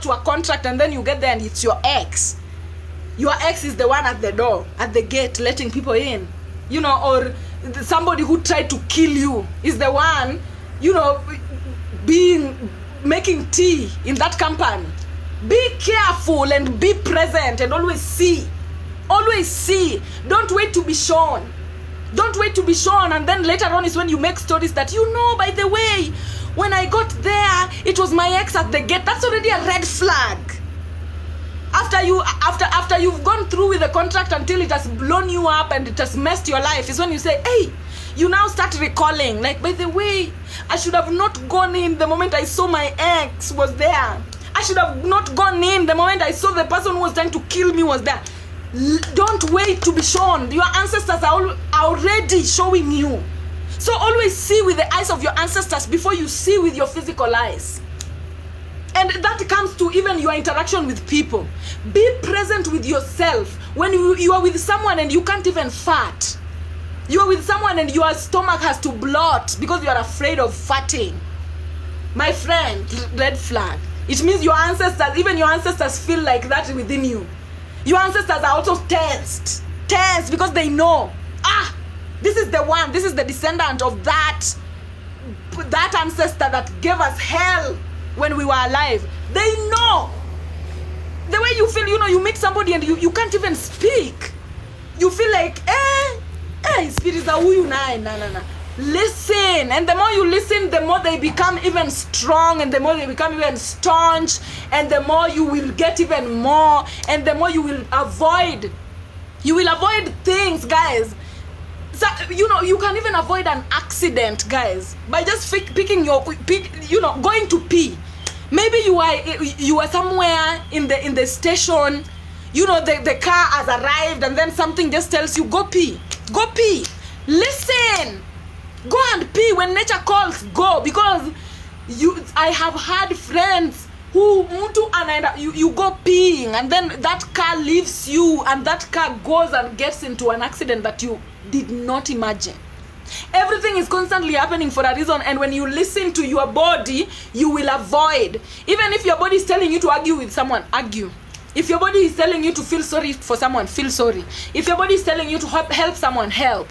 called to a contract, and then you get there and it's your ex. Your ex is the one at the door, at the gate, letting people in. You know, or somebody who tried to kill you is the one, you know, making tea in that company. Be careful and be present and always see. Always see. Don't wait to be shown. Don't wait to be shown, and then later on is when you make stories that, you know, by the way, when I got there, it was my ex at the gate. That's already a red flag. After you've gone through with the contract until it has blown you up and it has messed your life, is when you say, hey, you now start recalling, like, by the way, I should have not gone in the moment I saw my ex was there. I should have not gone in the moment I saw the person who was trying to kill me was there. Don't wait to be shown. Your ancestors are already showing you. So always see with the eyes of your ancestors before you see with your physical eyes. And that comes to even your interaction with people. Be present with yourself. When you are with someone and you can't even fart. You are with someone and your stomach has to blot because you are afraid of farting. My friend, red flag. It means your ancestors, even your ancestors feel like that within you. Your ancestors are also tensed because they know, this is the one, this is the descendant of that ancestor that gave us hell when we were alive. They know. The way you feel, you know, you meet somebody and you can't even speak. You feel like, spirits are who you nah. Listen, and the more you listen, the more they become even strong, and the more they become even staunch, and the more you will get even more, and the more you will avoid. You will avoid things, guys. So, you know, you can even avoid an accident, guys, by just going to pee. Maybe you are somewhere in the station, you know, the car has arrived, and then something just tells you, go pee. Listen. Go and pee. When nature calls, go. Because I have had friends who you go peeing, and then that car leaves you, and that car goes and gets into an accident that you did not imagine. Everything is constantly happening for a reason, and when you listen to your body, you will avoid. Even if your body is telling you to argue with someone, argue. If your body is telling you to feel sorry for someone, feel sorry. If your body is telling you to help someone, help.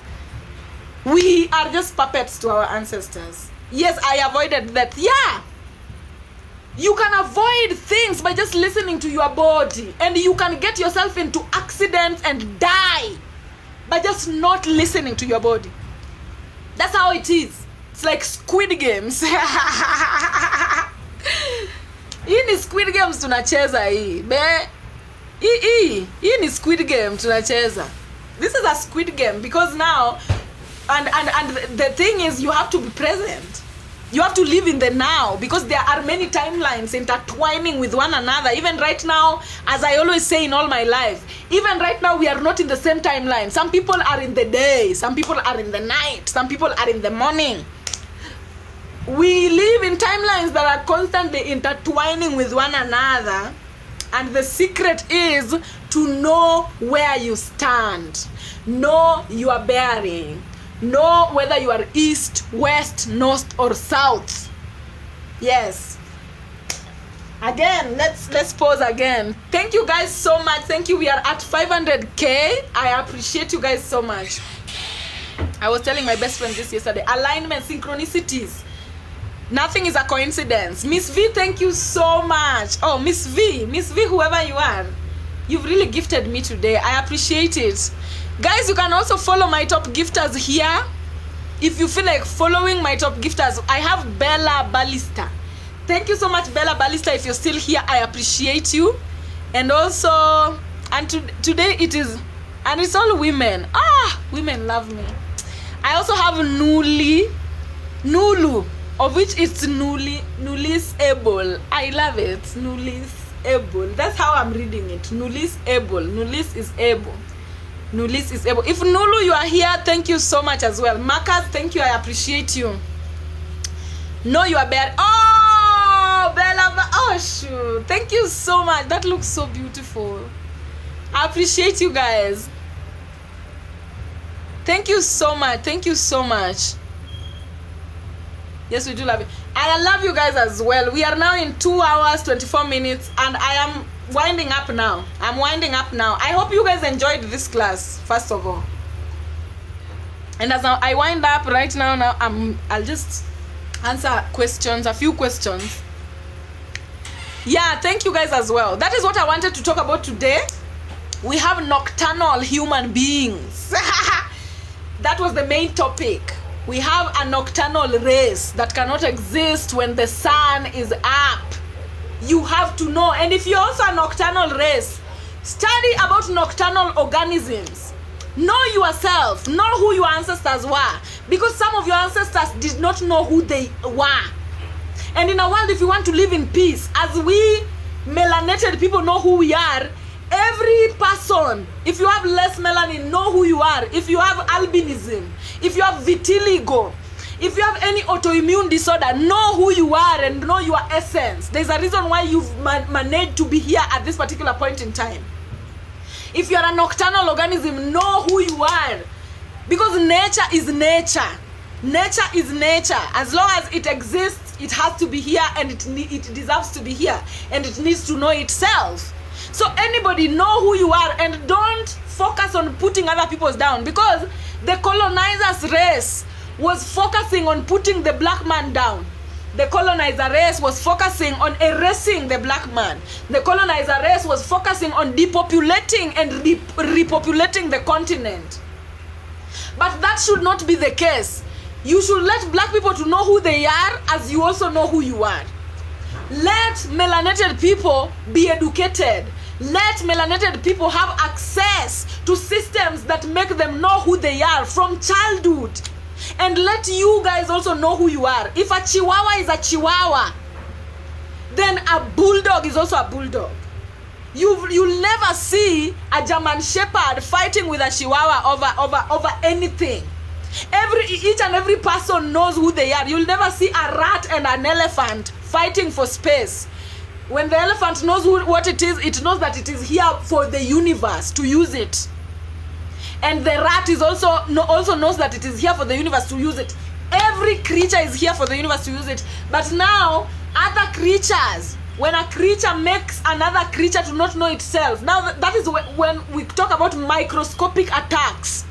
We are just puppets to our ancestors. Yes, I avoided that. Yeah. You can avoid things by just listening to your body. And you can get yourself into accidents and die by just not listening to your body. That's how it is. It's like Squid Games. Hii ni Squid Games tunacheza hii. Hii ni Squid Game tunacheza. This is a Squid Game because now and the thing is, you have to be present. You have to live in the now, because there are many timelines intertwining with one another. Even right now, as I always say in all my life, even right now we are not in the same timeline. Some people are in the day, some people are in the night, some people are in the morning. We live in timelines that are constantly intertwining with one another, and the secret is to know where you stand, know your bearing, know whether you are east, west, north, or south. Yes. Again, let's pause again. Thank you guys so much. Thank you. We are at 500k. I appreciate you guys so much. I was telling my best friend this yesterday. Alignment, synchronicities. Nothing is a coincidence. Miss V, thank you so much. Oh, Miss V, whoever you are, you've really gifted me today. I appreciate it. Guys, you can also follow my top gifters here. If you feel like following my top gifters, I have Bella Ballista. Thank you so much, Bella Ballista. If you're still here, I appreciate you. And also, today it is, and it's all women. Women love me. I also have Nulu, of which it's Nulis Able. I love it. Nulis Able. That's how I'm reading it. Nulis Able. Nulis is able. Nulis is able. If Nulu, you are here, thank you so much as well. Marcus, thank you. I appreciate you. No, you are better. Oh, Bella. Oh, shoot. Thank you so much. That looks so beautiful. I appreciate you guys. Thank you so much. Thank you so much. Yes, we do love it. I love you guys as well. We are now in 2 hours, 24 minutes, and I am winding up now. I'm winding up now. I hope you guys enjoyed this class, first of all. And as I wind up right now, I'll just answer questions, a few questions. Yeah, thank you guys as well. That is what I wanted to talk about today. We have nocturnal human beings. That was the main topic. We have a nocturnal race that cannot exist when the sun is up. You have to know. And if you're also a nocturnal race, study about nocturnal organisms. Know yourself. Know who your ancestors were. Because some of your ancestors did not know who they were. And in a world, if you want to live in peace, as we melanated people know who we are, every person, if you have less melanin, know who you are. If you have albinism, if you have vitiligo, if you have any autoimmune disorder, know who you are and know your essence. There's a reason why you've managed to be here at this particular point in time. If you are a nocturnal organism, know who you are. Because nature is nature. Nature is nature. As long as it exists, it has to be here, and it deserves to be here, and it needs to know itself. So anybody, know who you are, and don't focus on putting other people down, because the colonizers' race was focusing on putting the black man down. The colonizer race was focusing on erasing the black man. The colonizer race was focusing on depopulating and repopulating the continent. But that should not be the case. You should let black people to know who they are, as you also know who you are. Let melanated people be educated. Let melanated people have access to systems that make them know who they are from childhood. And let you guys also know who you are. If a chihuahua is a chihuahua, then a bulldog is also a bulldog. You'll never see a German shepherd fighting with a chihuahua over anything. Each and every person knows who they are. You'll never see a rat and an elephant fighting for space. When the elephant knows what it is, it knows that it is here for the universe to use it. And the rat is also knows that it is here for the universe to use it. Every creature is here for the universe to use it. But now, other creatures, when a creature makes another creature to not know itself, now that is when we talk about microscopic attacks.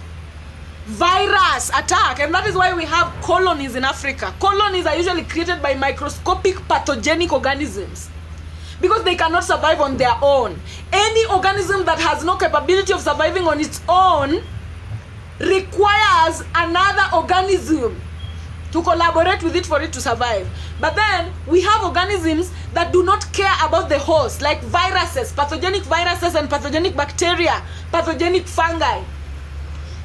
Virus attack, and that is why we have colonies in Africa. Colonies are usually created by microscopic pathogenic organisms because they cannot survive on their own. Any organism that has no capability of surviving on its own requires another organism to collaborate with it for it to survive. But then we have organisms that do not care about the host, like viruses, pathogenic viruses and pathogenic bacteria, pathogenic fungi.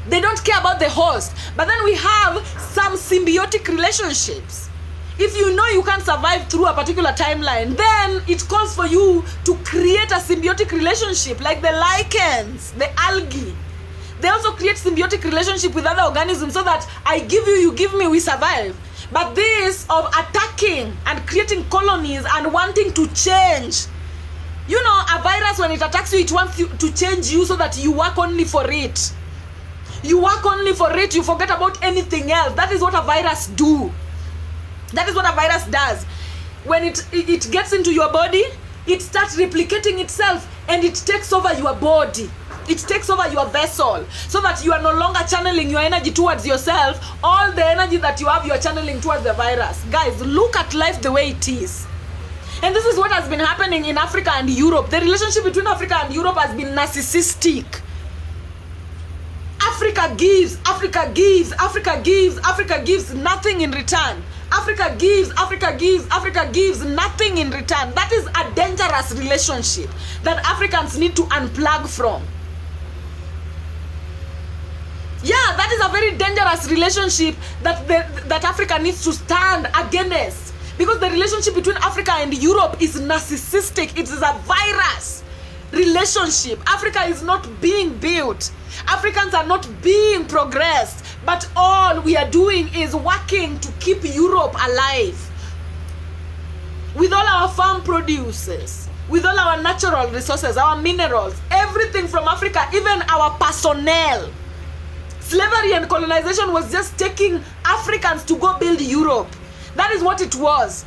They don't care about the host. But then we have some symbiotic relationships. If you know you can't survive through a particular timeline, then it calls for you to create a symbiotic relationship, like the lichens, the algae. They also create symbiotic relationship with other organisms so that I give you, you give me, we survive. But this of attacking and creating colonies and wanting to change, you know, a virus, when it attacks you, it wants you to change you so that you work only for it. You work only for it, you forget about anything else. That is what a virus do. That is what a virus does. When it gets into your body, it starts replicating itself and it takes over your body. It takes over your vessel so that you are no longer channeling your energy towards yourself. All the energy that you have, you are channeling towards the virus. Guys, look at life the way it is. And this is what has been happening in Africa and Europe. The relationship between Africa and Europe has been narcissistic. Africa gives, Africa gives, Africa gives, Africa gives nothing in return. Africa gives, Africa gives, Africa gives nothing in return. That is a dangerous relationship that Africans need to unplug from. Yeah, that is a very dangerous relationship that Africa needs to stand against. Because the relationship between Africa and Europe is narcissistic. It is a virus relationship. Africa is not being built. Africans are not being progressed. But all we are doing is working to keep Europe alive. With all our farm produces, with all our natural resources, our minerals, everything from Africa, even our personnel. Slavery and colonization was just taking Africans to go build Europe. That is what it was.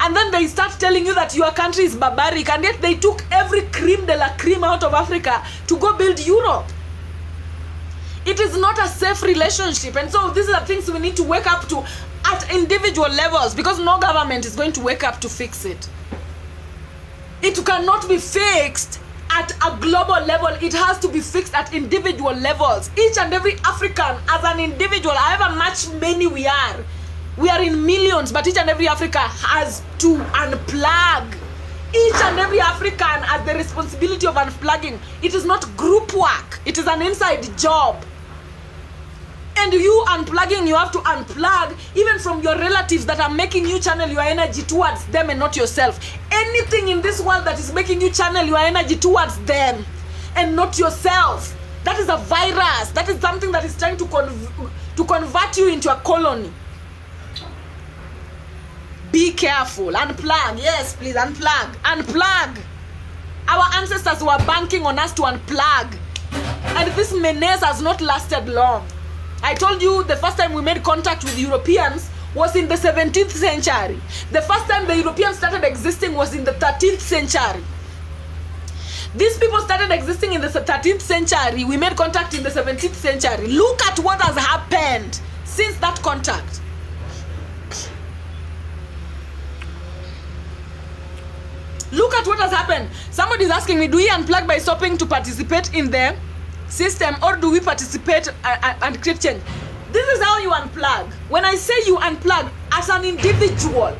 And then they start telling you that your country is barbaric, and yet they took every creme de la creme out of Africa to go build Europe. It is not a safe relationship. And so these are the things we need to wake up to at individual levels, because no government is going to wake up to fix it. It cannot be fixed at a global level. It has to be fixed at individual levels. Each and every African as an individual, however much many we are in millions, but each and every Africa has to unplug. Each and every African has the responsibility of unplugging. It is not group work. It is an inside job. And you unplugging, you have to unplug even from your relatives that are making you channel your energy towards them and not yourself. Anything in this world that is making you channel your energy towards them and not yourself, that is a virus. That is something that is trying to convert you into a colony. Be careful. Unplug. Yes, please, unplug. Unplug. Our ancestors were banking on us to unplug. And this menace has not lasted long. I told you the first time we made contact with Europeans was in the 17th century. The first time the Europeans started existing was in the 13th century. These people started existing in the 13th century. We made contact in the 17th century. Look at what has happened since that contact. Look at what has happened. Somebody is asking me, do we unplug by stopping to participate in the system, or do we participate and create change? This is how you unplug. When I say you unplug as an individual,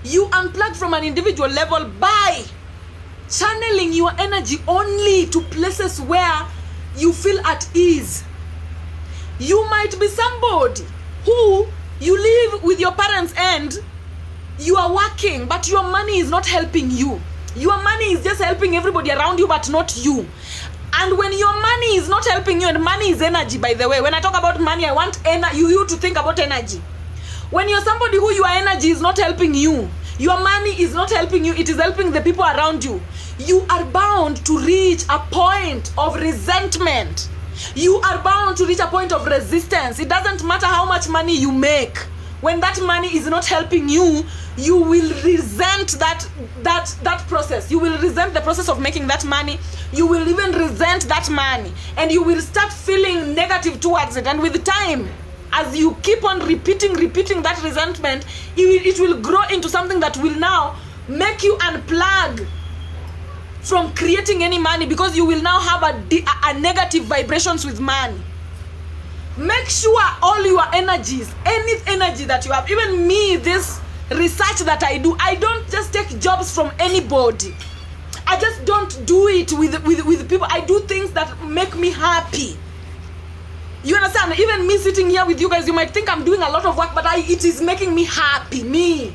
you unplug from an individual level by channeling your energy only to places where you feel at ease. You might be somebody who you live with your parents and you are working, but your money is not helping you. Your money is just helping everybody around you, but not you. And when your money is not helping you, and money is energy, by the way. When I talk about money, I want you to think about energy. When you're somebody who your energy is not helping you, your money is not helping you, it is helping the people around you, you are bound to reach a point of resentment. You are bound to reach a point of resistance. It doesn't matter how much money you make. When that money is not helping you, you will resent that process. You will resent the process of making that money. You will even resent that money, and you will start feeling negative towards it. And with time, as you keep on repeating that resentment, it will grow into something that will now make you unplug from creating any money, because you will now have a negative vibrations with money. Make sure all your energies, any energy that you have, even me, this research that I do, I don't just take jobs from anybody. I just don't do it with people. I do things that make me happy. You understand? Even me sitting here with you guys, you might think I'm doing a lot of work, but it is making me happy, me.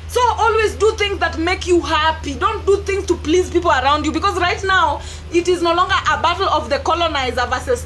So always do things that make you happy. Don't do things to please people around you, because right now, it is no longer a battle of the colonizer versus the